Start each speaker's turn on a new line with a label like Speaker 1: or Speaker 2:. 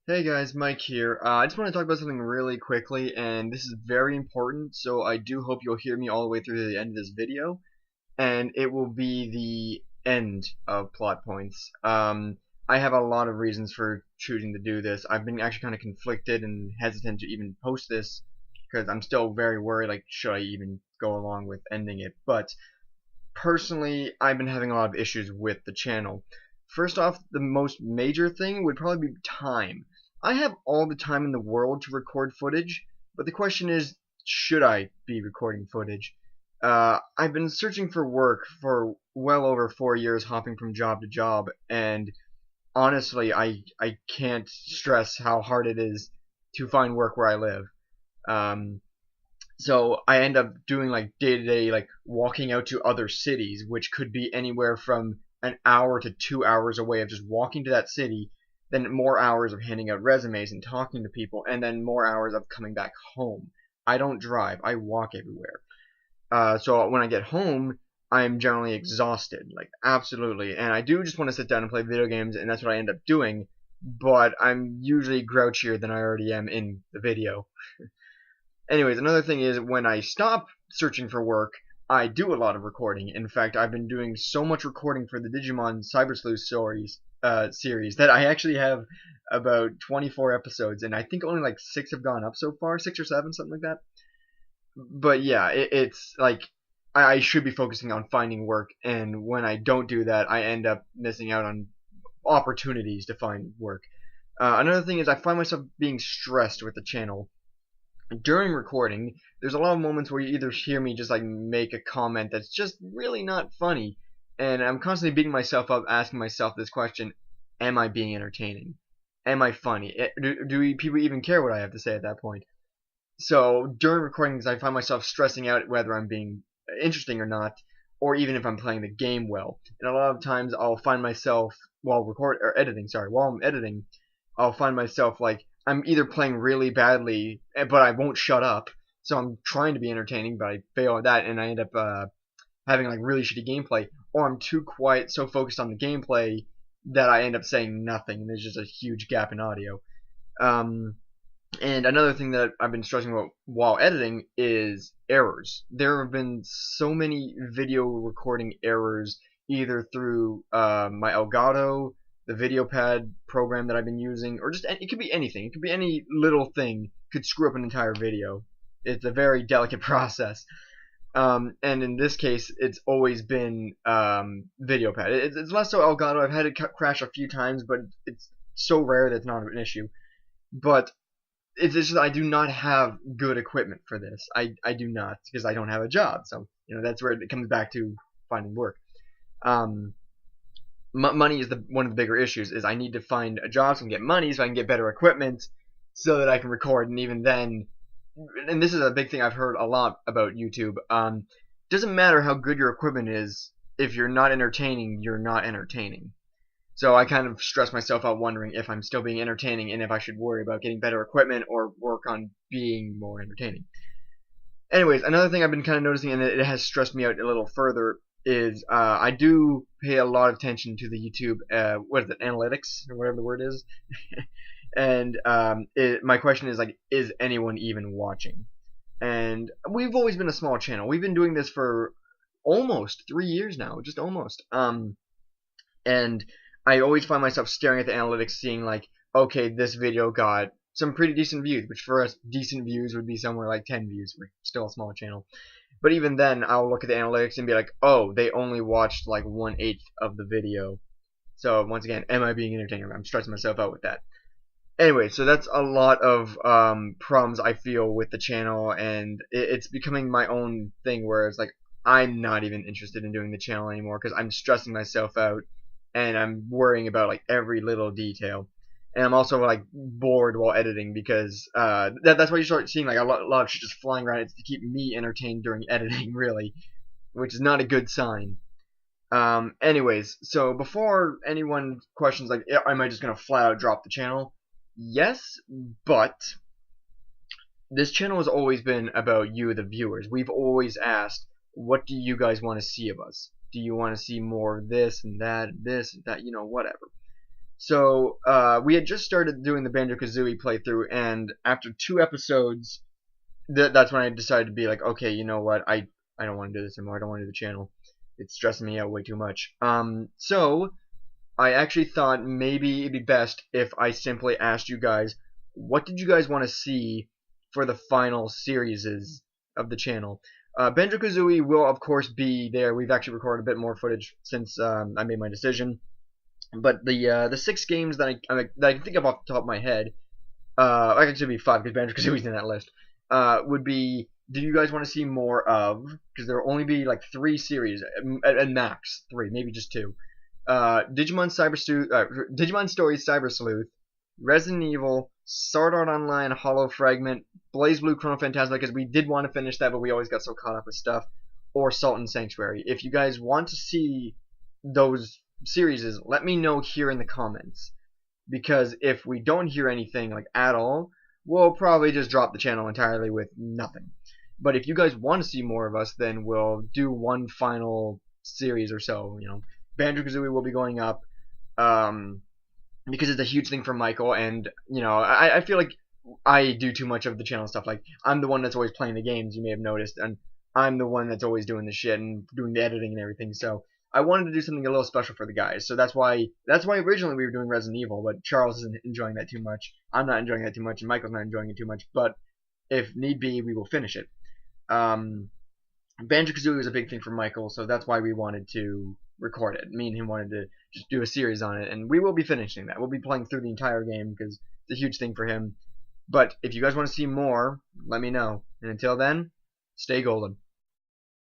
Speaker 1: Hey guys, Mike here. I just want to talk about something really quickly, and this is very important, so I do hope you'll hear me all the way through to the end of this video, and it will be the end of plot points. I have a lot of reasons for choosing to do this. I've been actually kind of conflicted and hesitant to even post this, because I'm still very worried, like, should I even go along with ending it? But personally, I've been having a lot of issues with the channel. First off, the most major thing would probably be time. I have all the time in the world to record footage, but the question is, should I be recording footage? I've been searching for work for well over 4 years, hopping from job to job, and honestly, I can't stress how hard it is to find work where I live. Um, so I end up doing like day to day, like walking out to other cities, which could be anywhere from an hour to 2 hours away of just walking to that city, then more hours of handing out resumes and talking to people, and then more hours of coming back home. I don't drive, I walk everywhere. So when I get home, I'm generally exhausted, like absolutely, and I do just want to sit down and play video games, and that's what I end up doing, but I'm usually grouchier than I already am in the video. Anyways, another thing is when I stop searching for work, I do a lot of recording. In fact, I've been doing so much recording for the Digimon Cyber Sleuth stories series that I actually have about 24 episodes, and I think only like 6 have gone up so far, 6 or 7, something like that. But yeah, it's like I should be focusing on finding work, and when I don't do that, I end up missing out on opportunities to find work. Another thing is I find myself being stressed with the channel during recording. There's a lot of moments where you either hear me just like make a comment that's just really not funny, and I'm constantly beating myself up, asking myself this question: Am I being entertaining? Am I funny? Do people even care what I have to say at that point? So during recordings, I find myself stressing out whether I'm being interesting or not, or even if I'm playing the game well. And a lot of times, I'll find myself while I'm editing, I'll find myself like I'm either playing really badly, but I won't shut up. So I'm trying to be entertaining, but I fail at that, and I end up having like really shitty gameplay, or I'm too quiet, so focused on the gameplay that I end up saying nothing, and there's just a huge gap in audio. Um, and another thing that I've been stressing about while editing is errors. There have been so many video recording errors, either through my Elgato, the VideoPad program that I've been using, or just it could be anything. It could be any little thing could screw up an entire video. It's a very delicate process. And in this case, it's always been VideoPad. It's less so Elgato. I've had it crash a few times, but it's so rare that it's not an issue. But it's just I do not have good equipment for this. I do not, because I don't have a job. So that's where it comes back to finding work. Um, Money is one of the bigger issues. Is I need to find a job so I can get money, so I can get better equipment, so that I can record. And even then, and this is a big thing I've heard a lot about YouTube. Doesn't matter how good your equipment is, if you're not entertaining, you're not entertaining. So I kind of stress myself out wondering if I'm still being entertaining and if I should worry about getting better equipment or work on being more entertaining. Anyways, another thing I've been kind of noticing, and it has stressed me out a little further, is I do pay a lot of attention to the YouTube, what is it, analytics, or whatever the word is. And my question is, like, is anyone even watching? And we've always been a small channel. We've been doing this for almost 3 years now, just almost. And I always find myself staring at the analytics, seeing like, okay, this video got some pretty decent views, which for us, decent views would be somewhere like 10 views. We're still a small channel. But even then, I'll look at the analytics and be like, oh, they only watched like 1/8 of the video. So once again, am I being entertaining? I'm stressing myself out with that. Anyway, so that's a lot of problems I feel with the channel, and it's becoming my own thing where it's like, I'm not even interested in doing the channel anymore because I'm stressing myself out and I'm worrying about like every little detail. And I'm also like bored while editing because that's why you start seeing like a lot of shit just flying around. It's to keep me entertained during editing, really, which is not a good sign. Anyways, so before anyone questions like, am I just gonna flat out drop the channel? Yes, but this channel has always been about you, the viewers. We've always asked, what do you guys want to see of us? Do you want to see more of this and that, whatever. So we had just started doing the Banjo-Kazooie playthrough, and after 2 episodes, that's when I decided to be like, okay, you know what, I don't want to do this anymore. I don't want to do the channel. It's stressing me out way too much. So I actually thought maybe it'd be best if I simply asked you guys, what did you guys want to see for the final series of the channel? Banjo-Kazooie will, of course, be there. We've actually recorded a bit more footage since I made my decision. But the 6 games that I can think of off the top of my head, actually be 5 because Banjo-Kazooie's in that list, would be, do you guys want to see more of, because there will only be like 3 series, at max 3, maybe just 2. Digimon Digimon Stories Cyber Sleuth, Resident Evil, Sword Art Online, Hollow Fragment, BlazBlue Chrono Phantasma, because we did want to finish that, but we always got so caught up with stuff, or Salt and Sanctuary. If you guys want to see those series, let me know here in the comments, because if we don't hear anything like at all, we'll probably just drop the channel entirely with nothing. But if you guys want to see more of us, then we'll do one final series or so, you know. Banjo-Kazooie will be going up, because it's a huge thing for Michael, and, you know, I feel like I do too much of the channel stuff. Like, I'm the one that's always playing the games, you may have noticed, and I'm the one that's always doing the shit and doing the editing and everything, so I wanted to do something a little special for the guys. So that's why originally we were doing Resident Evil, but Charles isn't enjoying that too much. I'm not enjoying that too much, and Michael's not enjoying it too much, but if need be, we will finish it. Banjo-Kazooie was a big thing for Michael, so that's why we wanted to record it. Me and him wanted to just do a series on it, and we will be finishing that. We'll be playing through the entire game because it's a huge thing for him. But if you guys want to see more, let me know. And until then, stay golden.